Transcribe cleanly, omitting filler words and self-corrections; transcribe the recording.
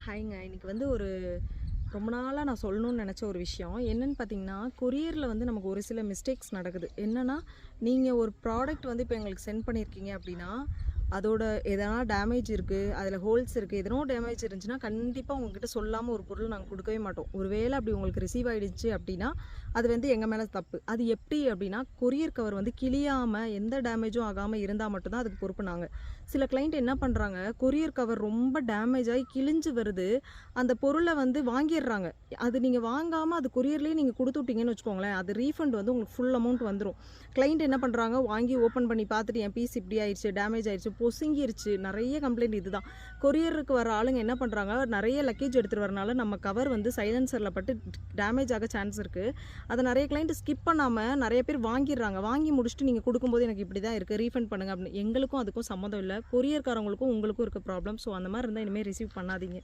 ஹாய்ங்க. இன்னைக்கு வந்து ரொம்ப நாளா நான் சொல்லணும்னு நெனச்ச ஒரு விஷயம். என்னன்னு பார்த்தீங்கன்னா, கொரியர்ல வந்து நமக்கு ஒரு சில மிஸ்டேக்ஸ் நடக்குது. என்னன்னா, நீங்க ஒரு ப்ராடக்ட் வந்து இப்ப எங்களுக்கு சென்ட் பண்ணியிருக்கீங்க அப்டின்னா, அதோட எதனா டேமேஜ் இருக்கு, அதில ஹோல்ஸ் இருக்கு, எதனோ டேமேஜ் இருந்துச்சுன்னா, கண்டிப்பா உங்ககிட்ட சொல்லாம ஒரு பொருள் நாங்க குடுக்கவே மாட்டோம். ஒரு வேள அப்டி உங்களுக்கு ரிசீவ் ஆயிடுச்சு அப்டின்னா, அது வந்து எங்க மேல தப்பு. அது எப்டி அப்டின்னா, கொரியர் கவர் வந்து கிழியாம, எந்த டேமேஜும் ஆகாம இருந்தா மட்டும் தான் அதுக்கு பொறுப்பு நாங்க. சில கிளையண்ட் என்ன பண்றாங்க, கொரியர் கவர் ரொம்ப டேமேஜ் ஆயி கிழிஞ்சு வருது. அந்த பொருள வந்து வாங்கிர்றாங்க. அது நீங்க வாங்காம அது கொரியர்லயே நீங்க குடுத்துட்டீங்கன்னு வச்சுக்கோங்களேன், அது ரீஃபண்ட் வந்து உங்களுக்கு ஃபுல் அமௌண்ட் வந்துரும். கிளையண்ட் என்ன பண்றாங்க, வாங்கி ஓப்பன் பண்ணி பார்த்துட்டு என் பீஸ் இப்படி ஆயிருச்சு, டேமேஜ் ஆயிருச்சு, பொசுங்கிருச்சு. நெறைய கம்ப்ளைண்ட் இதுதான். கொரியருக்கு வர ஆளுங்க என்ன பண்றாங்க, நெறைய லக்கேஜ் எடுத்துட்டு வரனால நம்ம கவர் வந்து சைலன்சர்ல பட்டு டேமேஜ் ஆக சான்ஸ் இருக்கு. அத நெறைய கிளையண்ட் ஸ்கிப் பண்ணாம நெறைய பேர் வாங்கிர்றாங்க. வாங்கி முடிச்சுட்டு நீங்க குடுக்கும்போது எனக்கு இப்படி தான் இருக்கு, ரீஃபண்ட் பண்ணுங்க அப்படின்னு. எங்களுக்கும் அதுக்கும் சம்மந்தம் இல்ல. கொரியர்காரவங்களுக்கும் உங்களுக்கும் இருக்க ப்ராப்ளம். ஸோ அந்த மாரி இருந்தா இனிமே ரிசீவ் பண்ணாதீங்க.